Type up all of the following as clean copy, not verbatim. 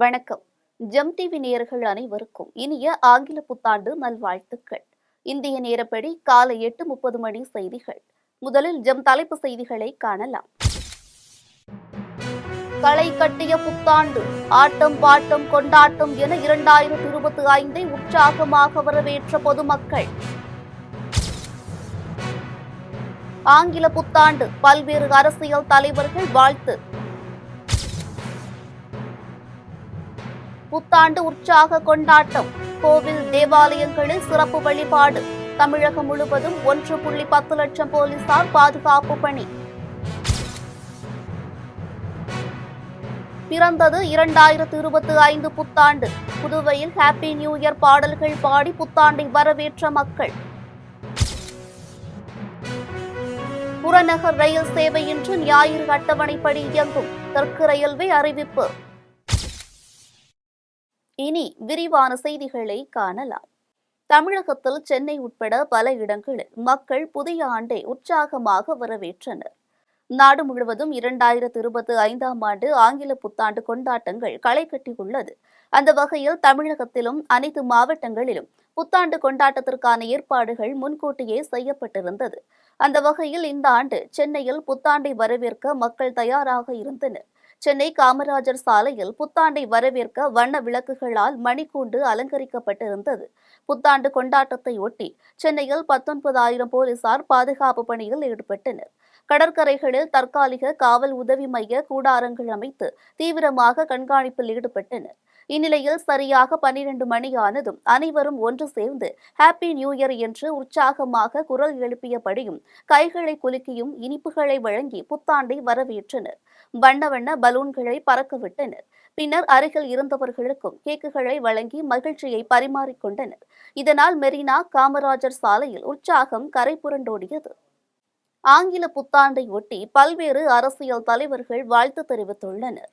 வணக்கம். GeM TV நேயர்கள் அனைவருக்கும் இனிய ஆங்கில புத்தாண்டு நல்வாழ்த்துக்கள். இந்திய நேரப்படி காலை 8:30 மணி செய்திகள். முதலில் ஜெம் தலைப்பு செய்திகளை காணலாம். களை கட்டிய புத்தாண்டு, ஆட்டம் பாட்டம் கொண்டாட்டம் என 2025 உற்சாகமாக வரவேற்ற பொதுமக்கள். ஆங்கில புத்தாண்டு, பல்வேறு அரசியல் தலைவர்கள் வாழ்த்து. புத்தாண்டு உற்சாக கொண்டாட்டம், கோவில் தேவாலயங்களில் சிறப்பு வழிபாடு. தமிழகம் முழுவதும் 1.10 லட்சம் போலீசார் பாதுகாப்பு பணி. பிறந்தது 2025 புத்தாண்டு. புதுவையில் ஹாப்பி நியூ இயர் பாடல்கள் பாடி புத்தாண்டை வரவேற்ற மக்கள். புறநகர் ரயில் சேவை இன்று ஞாயிறு அட்டவணைப்படி இயங்கும். தெற்கு ரயில்வே அறிவிப்பு. இனி விரிவான செய்திகளை காணலாம். தமிழகத்தில் சென்னை உட்பட பல இடங்களில் மக்கள் புதிய ஆண்டை உற்சாகமாக வரவேற்றனர். நாடு முழுவதும் 2025 ஆண்டு ஆங்கில புத்தாண்டு கொண்டாட்டங்கள் களை கட்டியுள்ளது. அந்த வகையில் தமிழகத்திலும் அனைத்து மாவட்டங்களிலும் புத்தாண்டு கொண்டாட்டத்திற்கான ஏற்பாடுகள் முன்கூட்டியே செய்யப்பட்டிருந்தது. அந்த வகையில் இந்த ஆண்டு சென்னையில் புத்தாண்டை வரவேற்க மக்கள் தயாராக இருந்தனர். சென்னை காமராஜர் சாலையில் புத்தாண்டை வரவேற்க வண்ண விளக்குகளால் மணிக்கூண்டு அலங்கரிக்கப்பட்டிருந்தது. புத்தாண்டு கொண்டாட்டத்தை ஒட்டி சென்னையில் 19,000 போலீசார் பாதுகாப்பு பணியில் ஈடுபட்டனர். கடற்கரைகளில் தற்காலிக காவல் உதவி மைய கூடாரங்கள் அமைத்து தீவிரமாக கண்காணிப்பில் ஈடுபட்டனர். இந்நிலையில் சரியாக 12 மணியானதும் அனைவரும் ஒன்று சேர்ந்து ஹாப்பி நியூ இயர் என்று உற்சாகமாக குரல் எழுப்பியபடியும் கைகளை குலுக்கியும் இனிப்புகளை வழங்கி புத்தாண்டை வரவேற்றனர். வண்ண வண்ண பலூன்களை பறக்கவிட்டனர். பின்னர் அருகில் இருந்தவர்களுக்கும் கேக்குகளை வழங்கி மகிழ்ச்சியை பரிமாறிக்கொண்டனர். இதனால் மெரினா காமராஜர் சாலையில் உற்சாகம் கரை புரண்டோடியது. ஆங்கில புத்தாண்டை ஒட்டி பல்வேறு அரசியல் தலைவர்கள் வாழ்த்து தெரிவித்துள்ளனர்.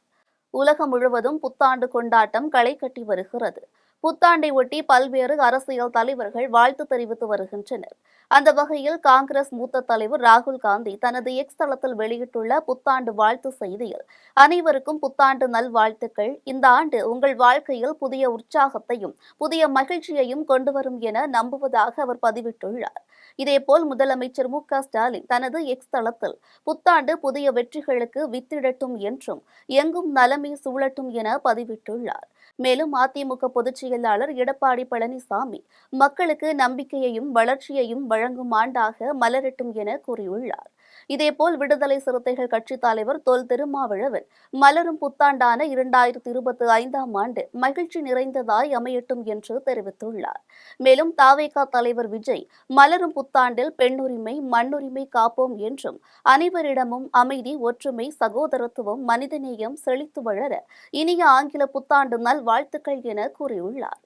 உலகம் முழுவதும் புத்தாண்டு கொண்டாட்டம் களை கட்டி வருகிறது. புத்தாண்டை ஒட்டி பல்வேறு அரசியல் தலைவர்கள் வாழ்த்து தெரிவித்து வருகின்றனர். அந்த வகையில் காங்கிரஸ் மூத்த தலைவர் ராகுல் காந்தி தனது எக்ஸ் தளத்தில் வெளியிட்டுள்ள புத்தாண்டு வாழ்த்து செய்தியில், அனைவருக்கும் புத்தாண்டு நல்வாழ்த்துக்கள். இந்த ஆண்டு உங்கள் வாழ்க்கையில் புதிய உற்சாகத்தையும் புதிய மகிழ்ச்சியையும் கொண்டு வரும் என நம்புவதாக அவர் பதிவிட்டுள்ளார். இதேபோல் முதலமைச்சர் மு.க.ஸ்டாலின் தனது எக்ஸ் தளத்தில் புத்தாண்டு புதிய வெற்றிகளுக்கு வித்திடட்டும் என்றும் எங்கும் நலமே சூழட்டும் என பதிவிட்டுள்ளார். மேலும் அதிமுக பொதுச் செயலாளர் எடப்பாடி பழனிசாமி மக்களுக்கு நம்பிக்கையையும் வளர்ச்சியையும் வழங்கும் ஆண்டாக மலரட்டும் என கூறியுள்ளார். இதேபோல் விடுதலை சிறுத்தைகள் கட்சித் தலைவர் தொல் திருமாவளவன் மலரும் புத்தாண்டான 2025 ஆண்டு மகிழ்ச்சி நிறைந்ததாய் அமையட்டும் என்று தெரிவித்துள்ளார். மேலும் தவேக தலைவர் விஜய் மலரும் புத்தாண்டில் பெண்ணுரிமை மண்ணுரிமை காப்போம் என்றும் அனைவரிடமும் அமைதி ஒற்றுமை சகோதரத்துவம் மனிதநேயம் செழித்து வளர இனிய ஆங்கில புத்தாண்டு நல்வாழ்த்துக்கள் என கூறியுள்ளார்.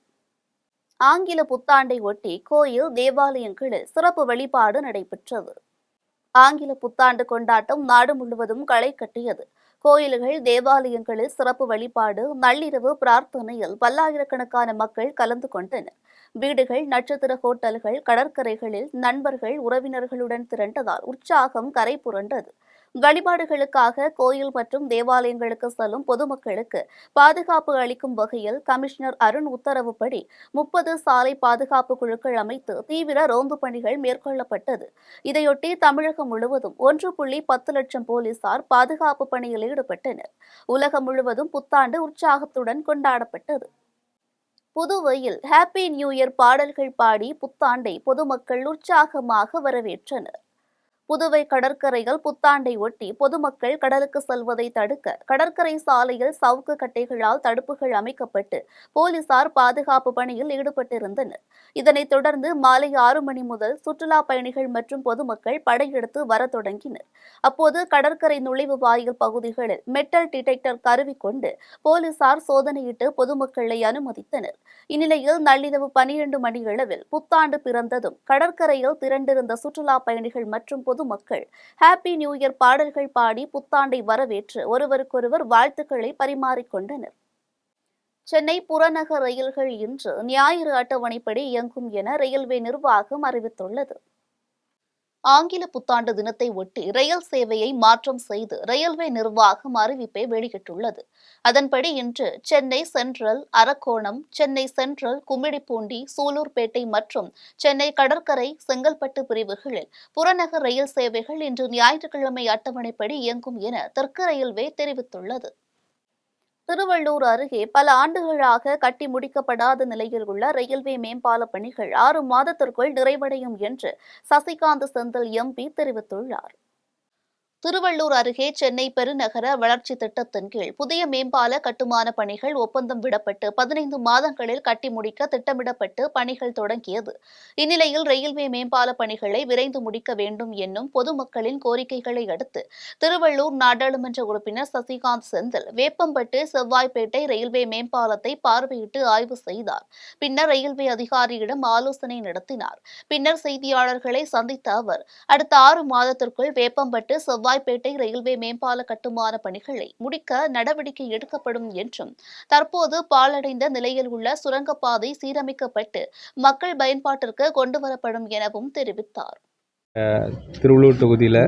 ஆங்கில புத்தாண்டை ஒட்டி கோயில் தேவாலயங்களில் சிறப்பு வழிபாடு நடைபெற்றது. ஆங்கில புத்தாண்டு கொண்டாட்டம் நாடு முழுவதும் களை கட்டியது. கோயில்கள் தேவாலயங்களில் சிறப்பு வழிபாடு நள்ளிரவு பிரார்த்தனையில் பல்லாயிரக்கணக்கான மக்கள் கலந்து கொண்டனர். வீடுகள் நட்சத்திர ஹோட்டல்கள் கடற்கரைகளில் நண்பர்கள் உறவினர்களுடன் திரண்டதால் உற்சாகம் கரை புரண்டது. வழிபாடுகளுக்காக கோயில் மற்றும் தேவாலயங்களுக்கு செல்லும் பொதுமக்களுக்கு பாதுகாப்பு அளிக்கும் வகையில் கமிஷனர் அருண் உத்தரவுப்படி 30 சாலை பாதுகாப்பு குழுக்கள் அமைத்து தீவிர ரோந்து பணிகள் மேற்கொள்ளப்பட்டது. இதையொட்டி தமிழகம் முழுவதும் 1.10 லட்சம் போலீசார் பாதுகாப்பு பணியில் ஈடுபட்டனர். உலகம் முழுவதும் புத்தாண்டு உற்சாகத்துடன் கொண்டாடப்பட்டது. புதுவையில் ஹாப்பி நியூ இயர் பாடல்கள் பாடி புத்தாண்டை பொதுமக்கள் உற்சாகமாக வரவேற்றனர். புதுவை கடற்கரையில் புத்தாண்டை ஒட்டி பொதுமக்கள் கடலுக்கு செல்வதை தடுக்க கடற்கரை சாலையில் சவுக்கு கட்டைகளால் தடுப்புகள் அமைக்கப்பட்டு போலீசார் பாதுகாப்பு பணியில் ஈடுபட்டிருந்தனர். இதனைத் தொடர்ந்து மாலை 6 மணி முதல் சுற்றுலா பயணிகள் மற்றும் பொதுமக்கள் படையெடுத்து வர தொடங்கினர். அப்போது கடற்கரை நுழைவு வாயில் பகுதிகளில் மெட்டல் டிடெக்டர் கருவி கொண்டு போலீசார் சோதனையிட்டு பொதுமக்களை அனுமதித்தனர். இந்நிலையில் நள்ளிரவு 12 மணியளவில் புத்தாண்டு பிறந்ததும் கடற்கரையில் திரண்டிருந்த சுற்றுலா பயணிகள் மற்றும் பொதுமக்கள் ஹாப்பி நியூ இயர் பாடல்கள் பாடி புத்தாண்டை வரவேற்று ஒருவருக்கொருவர் வாழ்த்துக்களை பரிமாறிக்கொண்டனர். சென்னை புறநகர் ரயில்கள் இன்று ஞாயிறு அட்டவணைப்படி இயங்கும் என ரயில்வே நிர்வாகம் அறிவித்துள்ளது. ஆங்கில புத்தாண்டு தினத்தை ஒட்டி ரயில் சேவையை மாற்றம் செய்து ரயில்வே நிர்வாகம் அறிவிப்பை வெளியிட்டுள்ளது. அதன்படி இன்று சென்னை சென்ட்ரல், அரக்கோணம், சென்னை சென்ட்ரல், கும்மிடிப்பூண்டி, சூலூர்பேட்டை மற்றும் சென்னை கடற்கரை, செங்கல்பட்டு பிரிவுகளில் புறநகர் ரயில் சேவைகள் இன்று ஞாயிற்றுக்கிழமை அட்டவணைப்படி இயங்கும் என தெற்கு ரயில்வே தெரிவித்துள்ளது. திருவள்ளூர் அருகே பல ஆண்டுகளாக கட்டி முடிக்கப்படாத நிலையில் உள்ள ரயில்வே மேம்பால பணிகள் 6 மாதத்திற்குள் நிறைவடையும் என்று சசிகாந்த் செந்தில் எம்பி தெரிவித்துள்ளார். திருவள்ளூர் அருகே சென்னை பெருநகர வளர்ச்சி திட்டத்தின் கீழ் புதிய மேம்பால கட்டுமான பணிகள் ஒப்பந்தம் விடப்பட்டு 15 மாதங்களில் கட்டி முடிக்க திட்டமிடப்பட்டு பணிகள் தொடங்கியது. இந்நிலையில் ரயில்வே மேம்பால பணிகளை விரைந்து முடிக்க வேண்டும் என்னும் பொதுமக்களின் கோரிக்கைகளை அடுத்து திருவள்ளூர் நாடாளுமன்ற உறுப்பினர் சசிகாந்த் செந்தில் வேப்பம்பட்டு, செவ்வாய்ப்பேட்டை ரயில்வே மேம்பாலத்தை பார்வையிட்டு ஆய்வு செய்தார். பின்னர் ரயில்வே அதிகாரியிடம் ஆலோசனை நடத்தினார். பின்னர் செய்தியாளர்களை சந்தித்த அவர் அடுத்த 6 மாதத்திற்குள் வேப்பம்பட்டு, செவ்வாய்ப்பேட்டை ரயில்வே மேம்பால கட்டுமான பணிகளை முடிக்க நடவடிக்கை எடுக்கப்படும் என்றும், தற்போது பாழடைந்த நிலையில் உள்ள சுரங்கப்பாதை சீரமைக்கப்பட்டு மக்கள் பயன்பாட்டிற்கு கொண்டுவரப்படும் எனவும் தெரிவித்தார். திருவள்ளூர் தொகுதியில்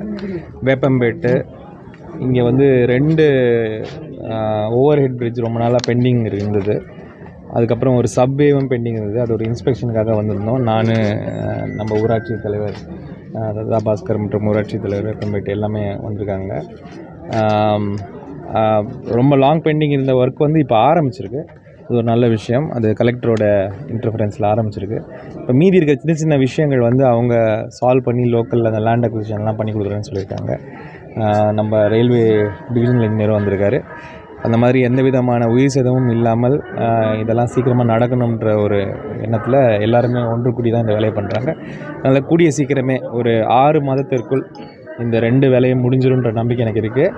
வேப்பம்பேட்டு இங்கே 2 ஓவர் ஹெட் பிரிட்ஜ் ரொம்ப நாளாக பெண்டிங் இருந்தது. அதுக்கப்புறம் ஒரு சப்வேவும் பெண்டிங் இருந்தது. அது ஒரு இன்ஸ்பெக்ஷனுக்காக வந்திருந்தோம். நான் நம்ம ஊராட்சி தலைவர் ததா பாஸ்கர் மற்றும் ஊராட்சி தலைவர் வேப்பம்பேட்டு எல்லாமே வந்திருக்காங்க. ரொம்ப லாங் பெண்டிங் இருந்த ஒர்க் இப்போ ஆரம்பிச்சிருக்கு. அது ஒரு நல்ல விஷயம். அது கலெக்டரோட இன்டர்ஃபரன்ஸில் ஆரம்பிச்சிருக்கு. இப்போ மீதி இருக்க சின்ன சின்ன விஷயங்கள் அவங்க சால்வ் பண்ணி லோக்கலில் அந்த லேண்ட் அக்விசிஷன்லாம் பண்ணி கொடுக்குறேன்னு சொல்லியிருக்காங்க. நம்ம ரயில்வே டிவிஷனல் இன்ஜினியரும் வந்திருக்காரு. அந்த மாதிரி எந்த விதமான உயிர் சேதமும் இல்லாமல் இதெல்லாம் சீக்கிரமாக நடக்கணுன்ற ஒரு எண்ணத்தில் எல்லாருமே ஒன்று கூடி தான் இந்த வேலையை பண்ணுறாங்க. அதனால் கூடிய சீக்கிரமே ஒரு 6 மாதத்திற்குள் இந்த 2 வேலையும் முடிஞ்சிரும்ன்ற நம்பிக்கை எனக்கு இருக்குது.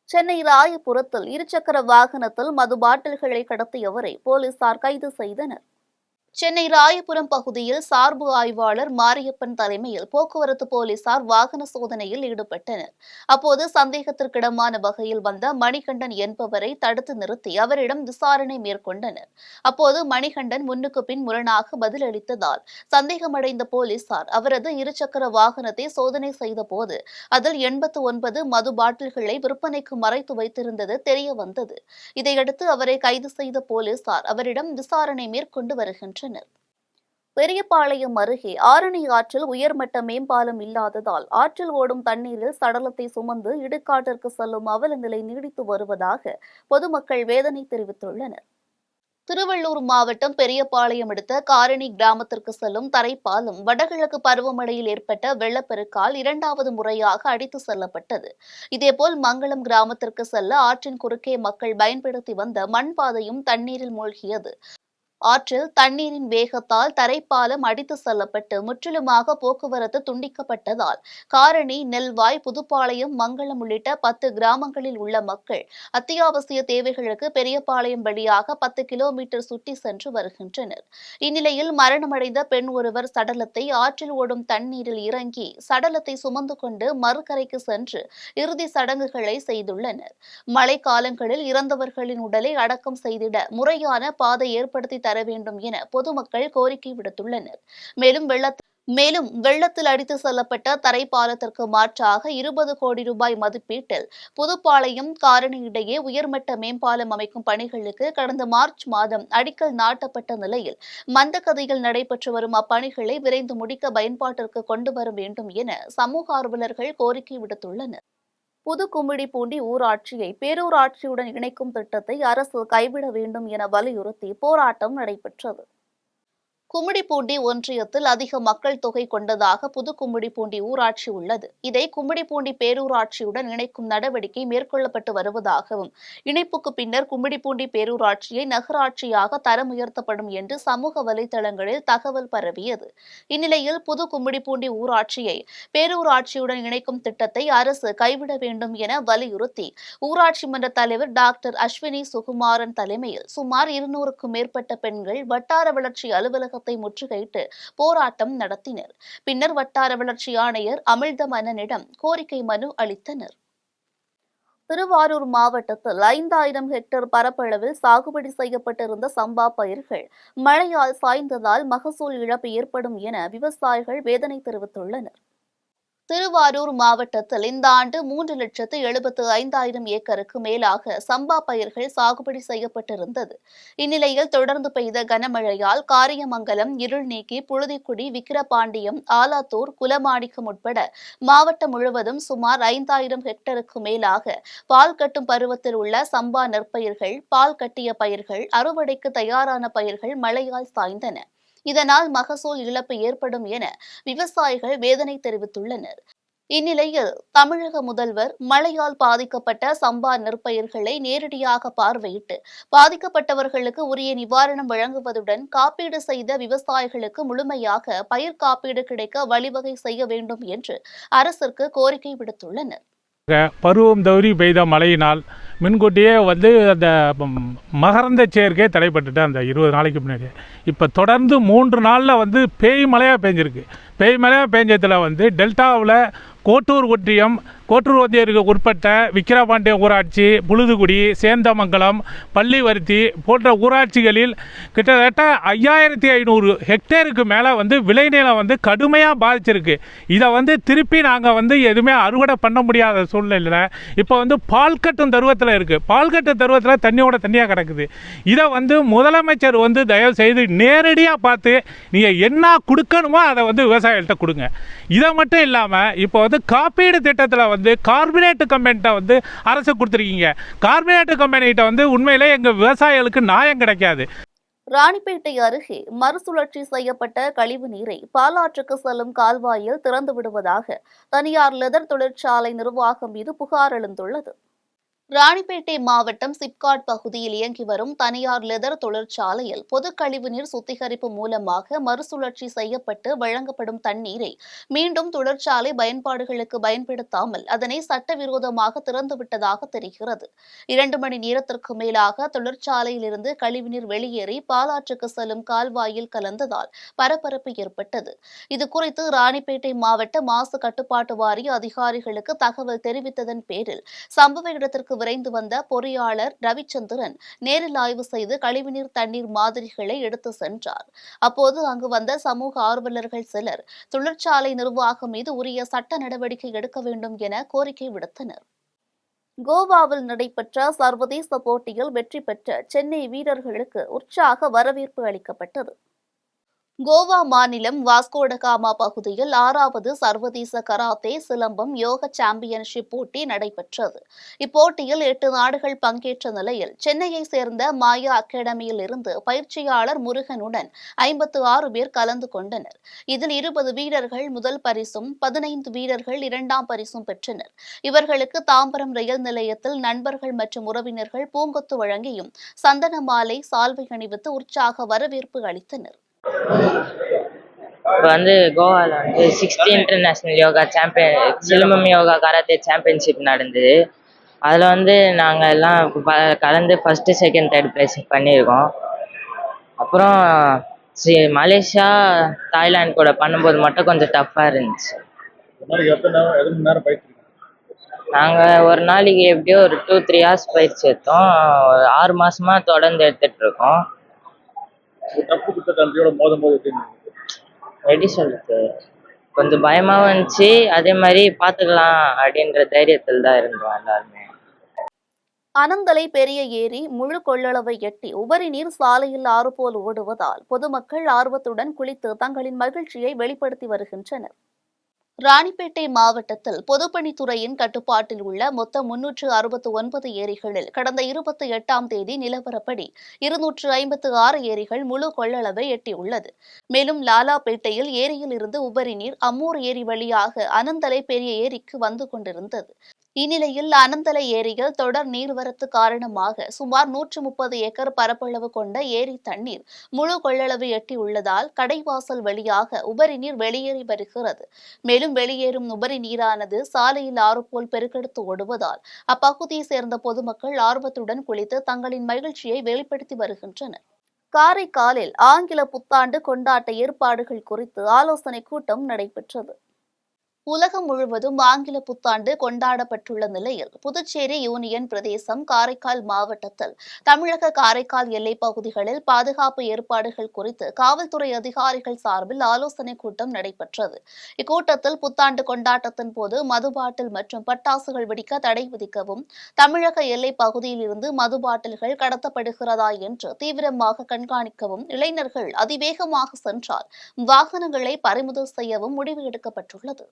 சென்னை ராயபுரத்தில் இருசக்கர வாகனத்தில் மது பாட்டில்களை கடத்தியவரை போலீசார் கைது செய்தனர். சென்னை ராயபுரம் பகுதியில் சார்பு ஆய்வாளர் மாரியப்பன் தலைமையில் போக்குவரத்து போலீசார் வாகன சோதனையில் ஈடுபட்டனர். அப்போது சந்தேகத்திற்கிடமான வகையில் வந்த மணிகண்டன் என்பவரை தடுத்து நிறுத்தி அவரிடம் விசாரணை மேற்கொண்டனர். அப்போது மணிகண்டன் முன்னுக்கு பின் முரணாக பதிலளித்ததால் சந்தேகமடைந்த போலீசார் அவரது இருசக்கர வாகனத்தை சோதனை செய்தபோது அதில் 89 மது பாட்டில்களை விற்பனைக்கு மறைத்து வைத்திருந்தது தெரிய வந்தது. இதையடுத்து அவரை கைது செய்த போலீசார் அவரிடம் விசாரணை மேற்கொண்டு வருகின்றனர். பெரியபாளையம் அருகே ஆரணி ஆற்றில் உயர்மட்ட மேம்பாலம் இல்லாததால் ஆற்றில் ஓடும் தண்ணீரில் சடலத்தை சுமந்து இடுகாட்டிற்கு செல்லும் அவல நிலை நீடித்து வருவதாக பொதுமக்கள் வேதனை தெரிவித்துள்ளனர். திருவள்ளூர் மாவட்டம் பெரியபாளையம் அடுத்த காரணி கிராமத்திற்கு செல்லும் தரைப்பாலம் வடகிழக்கு பருவமழையில் ஏற்பட்ட வெள்ளப்பெருக்கால் 2வது முறையாக அடித்து செல்லப்பட்டது. இதேபோல் மங்களம் கிராமத்திற்கு செல்ல ஆற்றின் குறுக்கே மக்கள் பயன்படுத்தி வந்த மண்பாதையும் தண்ணீரில் மூழ்கியது. ஆற்றில் தண்ணீரின் வேகத்தால் தரைப்பாலம் அடித்து செல்லப்பட்டு முற்றிலுமாக போக்குவரத்து துண்டிக்கப்பட்டதால் காரணி, நெல்வாய், புதுப்பாளையம், மங்களம் உள்ளிட்ட 10 கிராமங்களில் உள்ள மக்கள் அத்தியாவசிய தேவைகளுக்கு பெரியபாளையம் வழியாக 10 கிலோமீட்டர் சுற்றி சென்று வருகின்றனர். இந்நிலையில் மரணமடைந்த பெண் ஒருவர் சடலத்தை ஆற்றில் ஓடும் தண்ணீரில் இறங்கி சடலத்தை சுமந்து கொண்டு மறுகரைக்கு சென்று இறுதி சடங்குகளை செய்துள்ளனர். மழைக்காலங்களில் இறந்தவர்களின் உடலை அடக்கம் செய்திட முறையான பாதை ஏற்படுத்தி தர வேண்டும் என பொதுமக்கள் கோரிக்கை விடுத்துள்ளனர். மேலும் வெள்ளத்தில் அடித்து செல்லப்பட்ட தரைப்பாலத்திற்கு மாற்றாக 20 கோடி ரூபாய் மதிப்பீட்டில் புதுப்பாளையம் காரணி இடையே உயர்மட்ட மேம்பாலம் அமைக்கும் பணிகளுக்கு கடந்த மார்ச் மாதம் அடிக்கல் நாட்டப்பட்ட நிலையில் மந்தகதியில் நடைபெற்று வரும் அப்பணிகளை விரைந்து முடிக்க பயன்பாட்டிற்கு கொண்டு வர வேண்டும் என சமூக ஆர்வலர்கள் கோரிக்கை விடுத்துள்ளனர். புதுக்கும்மிடிப்பூண்டி ஊராட்சியை பேரூராட்சியுடன் இணைக்கும் திட்டத்தை அரசு கைவிட வேண்டும் என வலியுறுத்தி போராட்டம் நடைபெற்றது. கும்மிடிப்பூண்டி ஒன்றியத்தில் அதிக மக்கள் தொகை கொண்டதாக புதுக்கும்மிடிப்பூண்டி ஊராட்சி உள்ளது. இதை கும்மிடிப்பூண்டி பேரூராட்சியுடன் இணைக்கும் நடவடிக்கை மேற்கொள்ளப்பட்டு வருவதாகவும், இணைப்புக்கு பின்னர் கும்மிடிப்பூண்டி பேரூராட்சியை நகராட்சியாக தரம் உயர்த்தப்படும் என்று சமூக வலைதளங்களில் தகவல் பரவியது. இந்நிலையில் புதுக்கும்மிடிப்பூண்டி ஊராட்சியை பேரூராட்சியுடன் இணைக்கும் திட்டத்தை அரசு கைவிட வேண்டும் என வலியுறுத்தி ஊராட்சி மன்ற தலைவர் டாக்டர் அஸ்வினி சுகுமாரன் தலைமையில் சுமார் 200க்கும் மேற்பட்ட பெண்கள் வட்டார வளர்ச்சி அலுவலக முற்றுகையிட்டு போராட்டம் நடத்தினர். பின்னர் வட்டார வளர்ச்சி ஆணையர் அமிழ்தமன்னனிடம் கோரிக்கை மனு அளித்தனர். திருவாரூர் மாவட்டத்தில் 5000 ஹெக்டேர் பரப்பளவில் சாகுபடி செய்யப்பட்டிருந்த சம்பா பயிர்கள் மழையால் சாய்ந்ததால் மகசூல் இழப்பு ஏற்படும் என விவசாயிகள் வேதனை தெரிவித்துள்ளனர். திருவாரூர் மாவட்டத்தில் இந்த ஆண்டு 3,75,000 ஏக்கருக்கு மேலாக சம்பா பயிர்கள் சாகுபடி செய்யப்பட்டிருந்தது. இந்நிலையில் தொடர்ந்து பெய்த கனமழையால் காரியமங்கலம், இருள்நீக்கி, புழுதிக்குடி, விக்கிரபாண்டியம், ஆலாத்தூர், குலமாணிக்கம் உட்பட மாவட்டம் முழுவதும் சுமார் 5,000 ஹெக்டருக்கு மேலாக பால் கட்டும் பருவத்தில் உள்ள சம்பா நெற்பயிர்கள், பால் கட்டிய பயிர்கள், அறுவடைக்கு தயாரான பயிர்கள் மழையால் சாய்ந்தன. இதனால் மகசூல் இழப்பு ஏற்படும் என விவசாயிகள் வேதனை தெரிவித்துள்ளனர். இந்நிலையில் தமிழக முதல்வர் மழையால் பாதிக்கப்பட்ட சம்பா நெற்பயிர்களை நேரடியாக பார்வையிட்டு பாதிக்கப்பட்டவர்களுக்கு உரிய நிவாரணம் வழங்குவதுடன் காப்பீடு செய்த விவசாயிகளுக்கு முழுமையாக பயிர் காப்பீடு கிடைக்க வழிவகை செய்ய வேண்டும் என்று அரசிற்கு கோரிக்கை விடுத்துள்ளனர். பருவம் தவறி பெய்த மழையினால் முன்கூட்டியே அந்த மகரந்த சேர்க்கை தடைப்பட்டுட்டு அந்த 20 நாளைக்கு முன்னாடி இப்போ தொடர்ந்து 3 நாளில் பேய் மழையாக பெஞ்சிருக்கு. பேய் மழையாக பெஞ்சதில் டெல்டாவில் கோட்டூர் ஒன்றியருக்கு உட்பட்ட விக்கிரபாண்டியம் ஊராட்சி, புழுதுகுடி, சேந்தமங்கலம், பள்ளிவருத்தி போன்ற ஊராட்சிகளில் கிட்டத்தட்ட 5,500 ஹெக்டேருக்கு மேலே விளைநிலம் கடுமையாக பாதிச்சிருக்கு. இதை திருப்பி நாங்கள் எதுவுமே அறுவடை பண்ண முடியாத சூழ்நிலையில் இப்போ பால் கட்டும் தருவத்தில் இருக்குது. பால் கட்டும் தருவத்தில் தண்ணியாக கிடக்குது. இதை முதலமைச்சர் தயவு செய்து நேரடியாக பார்த்து நீங்கள் என்ன கொடுக்கணுமோ அதை விவசாயிகள்கிட்ட கொடுங்க. இதை மட்டும் இல்லாமல் இப்போ காப்பீடு திட்டத்தில் கார்பரேட் கம்பெனிகிட்ட அரசு கொடுத்துருக்கீங்க. கார்பரேட் கம்பெனிகிட்ட உண்மையிலே எங்கள் விவசாயிகளுக்கு நியாயம் கிடைக்காது. ராணிப்பேட்டை அருகே மறுசுழற்சி செய்யப்பட்ட கழிவு நீரை பாலாற்றுக்கு செல்லும் கால்வாயில் திறந்து விடுவதாக தனியார் லெதர் தொழிற்சாலை நிர்வாகம் மீது புகார் எழுந்துள்ளது. ராணிப்பேட்டை மாவட்டம் சிப்காட் பகுதியில் இயங்கி வரும் தனியார் லெதர் தொழிற்சாலையில் பொது கழிவுநீர் சுத்திகரிப்பு மூலமாக மறுசுழற்சி செய்யப்பட்டு வழங்கப்படும் தண்ணீரை மீண்டும் தொழிற்சாலை பயன்பாடுகளுக்கு பயன்படுத்தாமல் அதனை சட்டவிரோதமாக திறந்துவிட்டதாக தெரிகிறது. 2 மணி நேரத்திற்கு மேலாக தொழிற்சாலையிலிருந்து கழிவுநீர் வெளியேறி பாலாற்றுக்கு செல்லும் கால்வாயில் கலந்ததால் பரபரப்பு ஏற்பட்டது. இதுகுறித்து ராணிப்பேட்டை மாவட்ட மாசு கட்டுப்பாட்டு வாரிய அதிகாரிகளுக்கு தகவல் தெரிவித்ததன் பேரில் சம்பவ இடத்திற்கு விரைந்து வந்த பொறியாளர் ரவிச்சந்திரன் நேரில் ஆய்வு செய்து கழிவுநீர் தண்ணீர் மாதிரிகளை எடுத்து சென்றார். அப்போது அங்கு வந்த சமூக ஆர்வலர்கள் சிலர் தொழிற்சாலை நிர்வாகம் மீது உரிய சட்ட நடவடிக்கை எடுக்க வேண்டும் என கோரிக்கை விடுத்தனர். கோவாவில் நடைபெற்ற சர்வதேச போட்டியில் வெற்றி பெற்ற சென்னை வீரர்களுக்கு உற்சாக வரவேற்பு அளிக்கப்பட்டது. கோவா மாநிலம் வாஸ்கோடகாமா பகுதியில் 6வது சர்வதேச கராத்தே, சிலம்பம், யோக சாம்பியன்ஷிப் போட்டி நடைபெற்றது. இப்போட்டியில் 8 நாடுகள் பங்கேற்ற நிலையில் சென்னையை சேர்ந்த மாயா அகாடமியில் இருந்து பயிற்சியாளர் முருகனுடன் 56 பேர் கலந்து கொண்டனர். இதில் 20 வீரர்கள் முதல் பரிசும் 15 வீரர்கள் 2ஆம் பரிசும் பெற்றனர். இவர்களுக்கு தாம்பரம் ரயில் நிலையத்தில் நண்பர்கள் மற்றும் உறவினர்கள் பூங்கொத்து வழங்கியும் சந்தன மாலை, சால்வை அணிவித்து உற்சாக வரவேற்பு அளித்தனர். இப்போ கோவாவில் 60 international yoga silambam yoga karate championship நடந்தது. அதில் நாங்கள் எல்லாம் கலந்து ஃபஸ்ட்டு, செகண்ட், தேர்ட் ப்ரைஸ் பண்ணியிருக்கோம். அப்புறம் மலேசியா, தாய்லாந்து கூட பண்ணும்போது மட்டும் கொஞ்சம் டஃப்பாக இருந்துச்சு. நாங்கள் ஒரு நாளைக்கு எப்படியோ ஒரு 2-3 ஹவர்ஸ் பயிற்சி எடுத்தோம். 6 மாதமாக தொடர்ந்து எடுத்துகிட்ருக்கோம். எப்படி சொல்றது, கொஞ்சம் பயமாகவும் இருந்துச்சு. அதே மாதிரி பார்த்துக்கலாம் அப்படின்ற தைரியத்தில் தான் இருந்தோம் எல்லாருமே. அனந்தலை பெரிய ஏரி முழு கொள்ளளவை எட்டி உபரி நீர் சாலையில் ஆறு போல் ஓடுவதால் பொதுமக்கள் ஆர்வத்துடன் குளித்து தங்களின் மகிழ்ச்சியை வெளிப்படுத்தி வருகின்றனர். ராணிப்பேட்டை மாவட்டத்தில் பொதுப்பணித்துறையின் கட்டுப்பாட்டில் உள்ள மொத்தம் 369 ஏரிகளில் கடந்த 28ஆம் தேதி நிலவரப்படி 256 ஏரிகள் முழு கொள்ளளவை எட்டியுள்ளது. மேலும் லாலாப்பேட்டையில் ஏரியில் இருந்து உபரி நீர் அம்மூர் ஏரி வழியாக அனந்தலை பெரிய ஏரிக்கு வந்து கொண்டிருந்தது. இந்நிலையில் அனந்தலை ஏரியில் தொடர் நீர்வரத்து காரணமாக சுமார் 130 ஏக்கர் பரப்பளவு கொண்ட ஏரி தண்ணீர் முழு கொள்ளளவு எட்டியுள்ளதால் கடைவாசல் வழியாக உபரி நீர் வெளியேறி வருகிறது. மேலும் வெளியேறும் உபரி நீரானது சாலையில் ஆறு போல் பெருக்கெடுத்து ஓடுவதால் அப்பகுதியை சேர்ந்த பொதுமக்கள் ஆர்வத்துடன் குளித்து தங்களின் மகிழ்ச்சியை வெளிப்படுத்தி வருகின்றனர். காரைக்காலில் ஆங்கில புத்தாண்டு கொண்டாட்ட ஏற்பாடுகள் குறித்து ஆலோசனை கூட்டம் நடைபெற்றது. உலகம் முழுவதும் ஆங்கில புத்தாண்டு கொண்டாடப்பட்டுள்ள நிலையில் புதுச்சேரி யூனியன் பிரதேசம் காரைக்கால் மாவட்டத்தில் தமிழக காரைக்கால் எல்லைப் பகுதிகளில் பாதுகாப்பு ஏற்பாடுகள் குறித்து காவல்துறை அதிகாரிகள் சார்பில் ஆலோசனைக் கூட்டம் நடைபெற்றது. இக்கூட்டத்தில் புத்தாண்டு கொண்டாட்டத்தின் போது மது பாட்டில் மற்றும் பட்டாசுகள் வெடிக்க தடை விதிக்கவும், தமிழக எல்லைப் பகுதியில் இருந்து மது பாட்டில்கள் கடத்தப்படுகிறதா என்று தீவிரமாக கண்காணிக்கவும், இளைஞர்கள் அதிவேகமாக சென்றால் வாகனங்களை பறிமுதல் செய்யவும் முடிவு எடுக்கப்பட்டுள்ளது.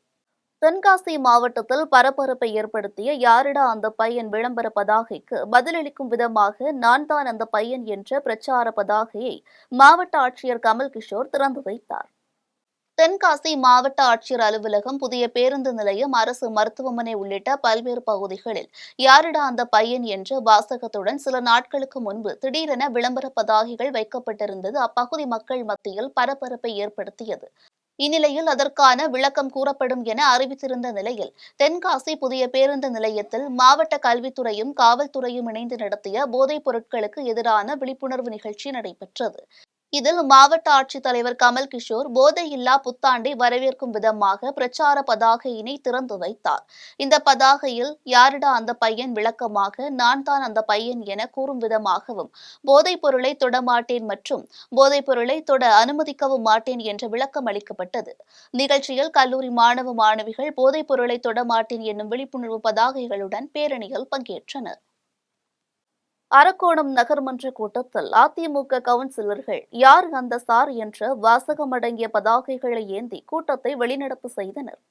தென்காசி மாவட்டத்தில் பரபரப்பை ஏற்படுத்திய யாரிடா அந்த பையன் விளம்பர பதாகைக்கு பதிலளிக்கும் விதமாக நான் தான் அந்த பையன் என்ற பிரச்சார பதாகையை மாவட்ட ஆட்சியர் கமல் கிஷோர் திறந்து வைத்தார். தென்காசி மாவட்ட ஆட்சியர் அலுவலகம், புதிய பேருந்து நிலையம், அரசு மருத்துவமனை உள்ளிட்ட பல்வேறு பகுதிகளில் யாரிடா அந்த பையன் என்ற வாசகத்துடன் சில நாட்களுக்கு முன்பு திடீரென விளம்பர பதாகைகள் வைக்கப்பட்டிருந்தது அப்பகுதி மக்கள் மத்தியில் பரபரப்பை ஏற்படுத்தியது. இந்நிலையில் அதற்கான விளக்கம் கூறப்படும் என அறிவித்திருந்த நிலையில் தென்காசி புதிய பேருந்து நிலையத்தில் மாவட்ட கல்வித்துறையும் காவல்துறையும் இணைந்து நடத்திய போதைப் பொருட்களுக்கு எதிரான விழிப்புணர்வு நிகழ்ச்சி நடைபெற்றது. இதில் மாவட்ட ஆட்சித்தலைவர் கமல் கிஷோர் போதையில்லா புத்தாண்டை வரவேற்கும் விதமாக பிரச்சார பதாகையினை திறந்து வைத்தார். இந்த பதாகையில் யாரிடா அந்த பையன் விளக்கமாக நான் தான் அந்த பையன் என கூறும் விதமாகவும், போதைப் பொருளை தொடமாட்டேன் மற்றும் போதைப் பொருளை தொட அனுமதிக்கவும் மாட்டேன் என்ற விளக்கம் அளிக்கப்பட்டது. நிகழ்ச்சியில் கல்லூரி மாணவ மாணவிகள் போதைப் பொருளை தொடமாட்டேன் என்னும் விழிப்புணர்வு பதாகைகளுடன் பேரணியில் பங்கேற்றனர். அரக்கோணம் நகர்மன்ற கூட்டத்தில் அதிமுக கவுன்சிலர்கள் யார் அந்த சார் என்ற வாசகமடங்கிய பதாகைகளை ஏந்தி கூட்டத்தை வெளிநடப்பு செய்தனர்.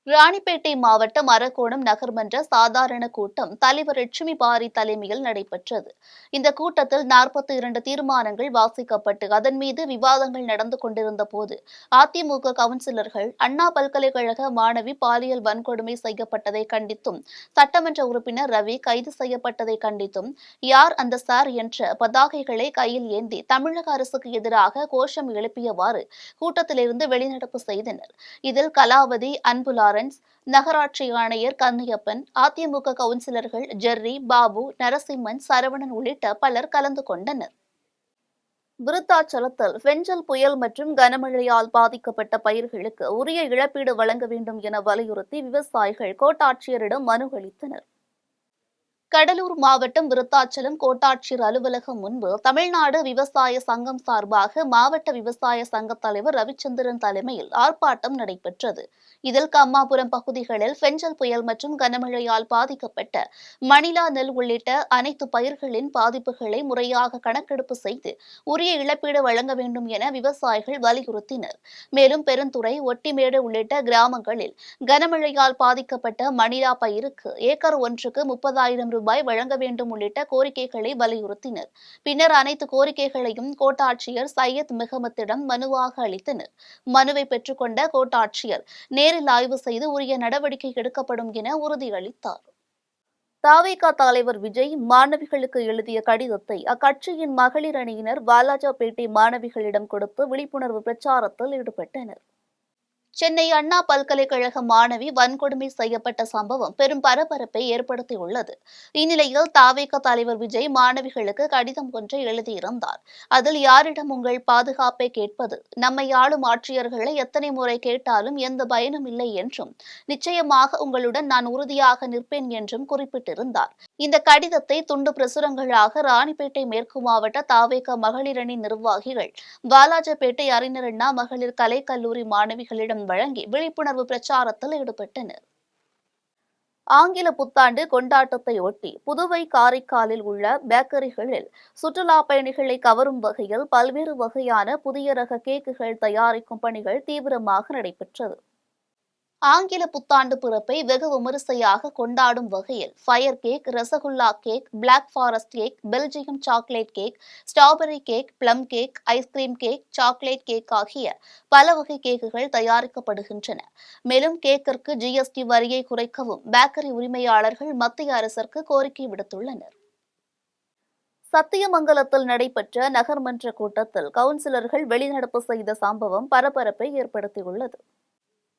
ராணிப்பேட்டை மாவட்டம் அரக்கோணம் நகர்மன்ற சாதாரண கூட்டம் தலைவர் லட்சுமி பாரி தலைமையில் நடைபெற்றது. இந்த கூட்டத்தில் 42 தீர்மானங்கள் வாசிக்கப்பட்டு அதன் மீது விவாதங்கள் நடந்து கொண்டிருந்த போது அதிமுக கவுன்சிலர்கள் அண்ணா பல்கலைக்கழக மாணவி பாலியல் வன்கொடுமை செய்யப்பட்டதை கண்டித்தும், சட்டமன்ற உறுப்பினர் ரவி கைது செய்யப்பட்டதை கண்டித்தும் யார் அந்த சார் என்ற பதாகைகளை கையில் ஏந்தி தமிழக அரசுக்கு எதிராக கோஷம் எழுப்பியவாறு கூட்டத்திலிருந்து வெளிநடப்பு செய்தனர். இதில் கலாவதி, அன்புலார், நகராட்சி ஆணையர் கன்னியப்பன், அதிமுக கவுன்சிலர்கள் ஜெர்ரி, பாபு, நரசிம்மன், சரவணன் உள்ளிட்ட பலர் கலந்து கொண்டனர். விருத்தாச்சலத்தில் பெஞ்சல் புயல் மற்றும் கனமழையால் பாதிக்கப்பட்ட பயிர்களுக்கு உரிய இழப்பீடு வழங்க வேண்டும் என வலியுறுத்தி விவசாயிகள் கோட்டாட்சியரிடம் மனு அளித்தனர். கடலூர் மாவட்டம் விருத்தாச்சலம் கோட்டாட்சியர் அலுவலகம் முன்பு தமிழ்நாடு விவசாய சங்கம் சார்பாக மாவட்ட விவசாய சங்க தலைவர் ரவிச்சந்திரன் தலைமையில் ஆர்ப்பாட்டம் நடைபெற்றது. இதில் கம்மாபுரம் பகுதிகளில் பெஞ்சல் புயல் மற்றும் கனமழையால் பாதிக்கப்பட்ட மணிலா நெல் உள்ளிட்ட அனைத்து பயிர்களின் பாதிப்புகளை முறையாக கணக்கெடுப்பு செய்து உரிய இழப்பீடு வழங்க வேண்டும் என விவசாயிகள் வலியுறுத்தினர். மேலும் பெருந்துறை, ஒட்டிமேடு உள்ளிட்ட கிராமங்களில் கனமழையால் பாதிக்கப்பட்ட மணிலா பயிருக்கு ஏக்கர் ஒன்றுக்கு 30,000 ரூபாய் வழங்க வேண்டும் உள்ளிட்ட கோரிக்கைகளை வலியுறுத்தினர். பின்னர் அனைத்து கோரிக்கைகளையும் கோட்டாட்சியர் சையத் மெஹமத்திடம் மனுவாக அளித்தனர். மனுவை பெற்றுக்கொண்ட கோட்டாட்சியர் நேரில் ஆய்வு செய்து உரிய நடவடிக்கை எடுக்கப்படும் என உறுதியளித்தார். தவிக தலைவர் விஜய் மாணவிகளுக்கு எழுதிய கடிதத்தை அக்கட்சியின் மகளிர் அணியினர் வாலாஜாபேட்டை மாணவிகளிடம் கொடுத்து விழிப்புணர்வு பிரச்சாரத்தில் ஈடுபட்டனர். சென்னை அண்ணா பல்கலைக்கழக மாணவி வன்கொடுமை செய்யப்பட்ட சம்பவம் பெரும் பரபரப்பை ஏற்படுத்தியுள்ளது. இந்நிலையில் தவிக தலைவர் விஜய் மாணவிகளுக்கு கடிதம் ஒன்றை எழுதியிருந்தார். அதில் யாரிடம் உங்கள் பாதுகாப்பை கேட்பது, நம்மை ஆளும் ஆட்சியர்களை எத்தனை முறை கேட்டாலும் எந்த பயனும் இல்லை என்றும், நிச்சயமாக உங்களுடன் நான் உறுதியாக நிற்பேன் என்றும் குறிப்பிட்டிருந்தார். இந்த கடிதத்தை துண்டு பிரசுரங்களாக ராணிப்பேட்டை மேற்கு மாவட்ட தவிக மகளிர் அணி நிர்வாகிகள் வாலாஜாபேட்டை அறிஞர் அண்ணா மகளிர் கலைக்கல்லூரி மாணவிகளிடம் வழங்கி விழிப்புணர்வு பிரச்சாரத்தில் ஈடுபட்டனர். ஆங்கில புத்தாண்டு கொண்டாட்டத்தை ஒட்டி புதுவை காரைக்காலில் உள்ள பேக்கரிகளில் சுற்றுலா பயணிகளை கவரும் வகையில் பல்வேறு வகையான புதிய ரக கேக்குகள் தயாரிக்கும் பணிகள் தீவிரமாக நடைபெற்றது. ஆங்கில புத்தாண்டு பிறப்பை வெகு விமரிசையாக கொண்டாடும் வகையில் fire cake, rasgulla cake, black forest cake, Belgium chocolate cake, strawberry cake, plum cake, ice cream cake, chocolate cake ஆகிய பல வகை கேக்குகள் தயாரிக்கப்படுகின்றன. மேலும் கேக்கிற்கு GST வரியை குறைக்கவும் பேக்கரி உரிமையாளர்கள் மத்திய அரசிற்கு கோரிக்கை விடுத்துள்ளனர். சத்தியமங்கலத்தில் நடைபெற்ற நகர்மன்ற கூட்டத்தில் கவுன்சிலர்கள் வெளிநடப்பு செய்த சம்பவம் பரபரப்பை ஏற்படுத்தியுள்ளது.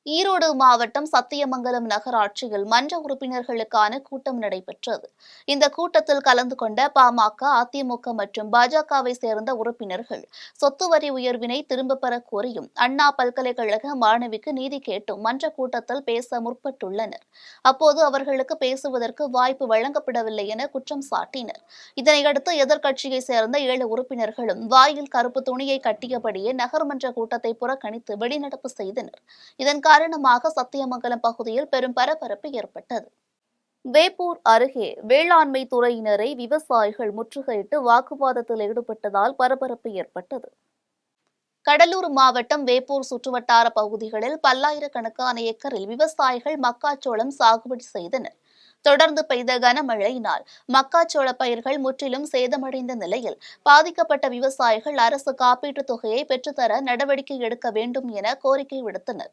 ஈரோடு மாவட்டம் சத்தியமங்கலம் நகராட்சியில் மன்ற உறுப்பினர்களுக்கான கூட்டம் நடைபெற்றது. இந்த கூட்டத்தில் கலந்து கொண்ட பாமக, அதிமுக மற்றும் பாஜகவை சேர்ந்த உறுப்பினர்கள் சொத்து வரி உயர்வினை திரும்பப் பெற கோரியும், அண்ணா பல்கலைக்கழக மாணவிக்கு நீதி கேட்டும் மன்ற கூட்டத்தில் பேச முற்பட்டுள்ளனர். அப்போது அவர்களுக்கு பேசுவதற்கு வாய்ப்பு வழங்கப்படவில்லை என குற்றம் சாட்டினர். இதனையடுத்து எதிர்க்கட்சியை சேர்ந்த 7 உறுப்பினர்களும் வாயில் கருப்பு துணியை கட்டியபடியே நகர்மன்ற கூட்டத்தை புறக்கணித்து வெளிநடப்பு செய்தனர். இதன் காரணமாக சத்தியமங்கலம் பகுதியில் பெரும் பரபரப்பு ஏற்பட்டது. வேப்பூர் அருகே வேளாண்மை துறையினரை விவசாயிகள் முற்றுகையிட்டு வாக்குவாதத்தில் ஈடுபட்டதால் பரபரப்பு ஏற்பட்டது. கடலூர் மாவட்டம் வேப்பூர் சுற்றுவட்டார பகுதிகளில் பல்லாயிரக்கணக்கான ஏக்கரில் விவசாயிகள் மக்காச்சோளம் சாகுபடி செய்தனர். தொடர்ந்து பெய்த கனமழையினால் மக்காச்சோள பயிர்கள் முற்றிலும் சேதமடைந்த நிலையில் பாதிக்கப்பட்ட விவசாயிகள் அரசு காப்பீட்டுத் தொகையை பெற்றுத்தர நடவடிக்கை எடுக்க வேண்டும் என கோரிக்கை விடுத்தனர்.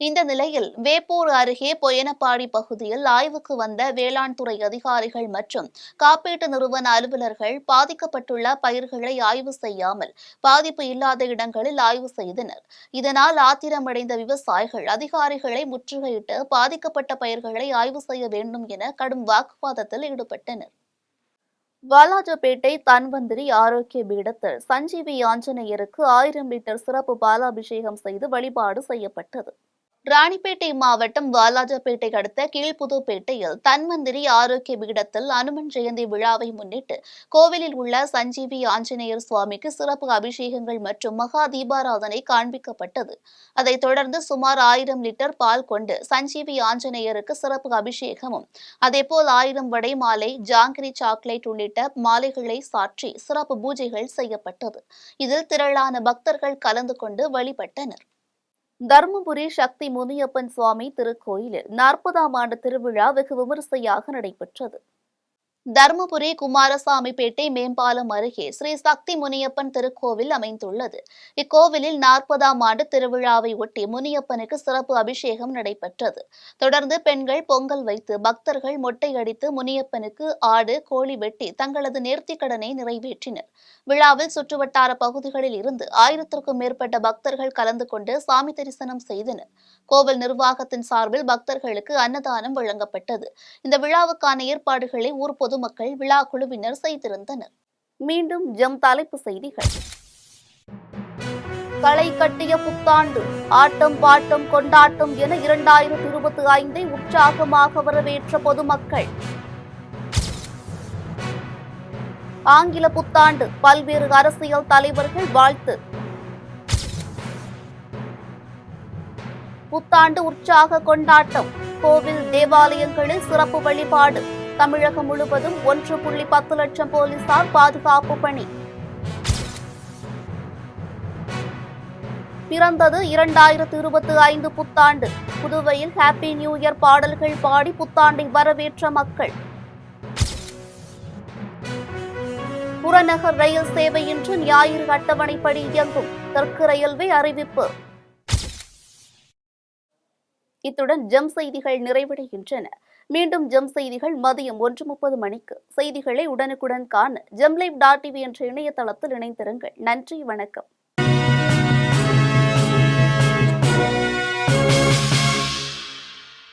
இந்த நிலையில் வேப்பூர் அருகே பொயனப்பாடி பகுதியில் ஆய்வுக்கு வந்த வேளாண் துறை அதிகாரிகள் மற்றும் காப்பீட்டு நிறுவன அலுவலர்கள் பாதிக்கப்பட்டுள்ள பயிர்களை ஆய்வு செய்யாமல் பாதிப்பு இல்லாத இடங்களில் ஆய்வு செய்தனர். இதனால் ஆத்திரமடைந்த விவசாயிகள் அதிகாரிகளை முற்றுகையிட்டு பாதிக்கப்பட்ட பயிர்களை ஆய்வு செய்ய வேண்டும் என கடும் வாக்குவாதத்தில் ஈடுபட்டனர். வாலாஜாபேட்டை தன்வந்திரி ஆரோக்கிய பீடத்தில் சஞ்சீவி ஆஞ்சநேயருக்கு 1000 லிட்டர் சிறப்பு பாலாபிஷேகம் செய்து வழிபாடு செய்யப்பட்டது. ராணிப்பேட்டை மாவட்டம் வாலாஜாபேட்டை அடுத்த கீழ்புதுப்பேட்டையில் தன்வந்திரி ஆரோக்கிய பீடத்தில் அனுமன் ஜெயந்தி விழாவை முன்னிட்டு கோவிலில் உள்ள சஞ்சீவி ஆஞ்சநேயர் சுவாமிக்கு சிறப்பு அபிஷேகங்கள் மற்றும் மகா தீபாராதனை காண்பிக்கப்பட்டது. அதைத் தொடர்ந்து சுமார் 1000 லிட்டர் பால் கொண்டு சஞ்சீவி ஆஞ்சநேயருக்கு சிறப்பு அபிஷேகமும், அதேபோல் 1000 வடை மாலை, ஜாங்கிரி சாக்லேட் உள்ளிட்ட மாலைகளை சாற்றி சிறப்பு பூஜைகள் செய்யப்பட்டது. இதில் திரளான பக்தர்கள் கலந்து கொண்டு வழிபட்டனர். தருமபுரி சக்தி முனியப்பன் சுவாமி திருக்கோயிலில் 40ஆம் ஆண்டு திருவிழா வெகு விமரிசையாக நடைபெற்றது. தருமபுரி குமாரசாமிப்பேட்டை மேம்பாலம் அருகே ஸ்ரீ சக்தி முனியப்பன் திருக்கோவில் அமைந்துள்ளது. இக்கோவிலில் 40ஆம் ஆண்டு திருவிழாவை ஒட்டி முனியப்பனுக்கு சிறப்பு அபிஷேகம் நடைபெற்றது. தொடர்ந்து பெண்கள் பொங்கல் வைத்து பக்தர்கள் மொட்டை அடித்து முனியப்பனுக்கு ஆடு, கோழி வெட்டி தங்களது நேர்த்திக்கடனை நிறைவேற்றினர். விழாவில் சுற்றுவட்டார பகுதிகளில் இருந்து 1000க்கும் மேற்பட்ட பக்தர்கள் கலந்து கொண்டு சாமி தரிசனம் செய்தனர். கோவில் நிர்வாகத்தின் சார்பில் பக்தர்களுக்கு அன்னதானம் வழங்கப்பட்டது. இந்த விழாவுக்கான ஏற்பாடுகளை ஊர் பொதுமக்கள், விழா குழுவினர் செய்திருந்தனர். மீண்டும் தலைப்பு செய்திகள். களை கட்டிய புத்தாண்டு, ஆட்டம் பாட்டம் கொண்டாட்டம் என 2025ஐ உற்சாகமாக வரவேற்ற பொதுமக்கள். ஆங்கில புத்தாண்டு, பல்வேறு அரசியல் தலைவர்கள் வாழ்த்து. புத்தாண்டு உற்சாக கொண்டாட்டம், கோவில் தேவாலயங்களில் சிறப்பு வழிபாடு. தமிழகம் முழுவதும் 1.10 லட்சம் போலீசார் பாதுகாப்பு பணி. பிறந்தது 2025 புத்தாண்டு. புதுவையில் ஹாப்பி நியூ இயர் பாடல்கள் பாடி புத்தாண்டை வரவேற்ற மக்கள். புறநகர் ரயில் சேவை இன்று ஞாயிறு அட்டவணைப்படி இயங்கும். தெற்கு ரயில்வே அறிவிப்பு. இத்துடன் செய்திகள் நிறைவடைகின்றன. மீண்டும் செய்திகள் மதியம் 1:30 மணிக்கு. செய்திகளை உடனுக்குடன் காண ஜெம்லைவ்.tv என்ற இணையதளத்தில் இணைந்திருங்கள். நன்றி, வணக்கம்.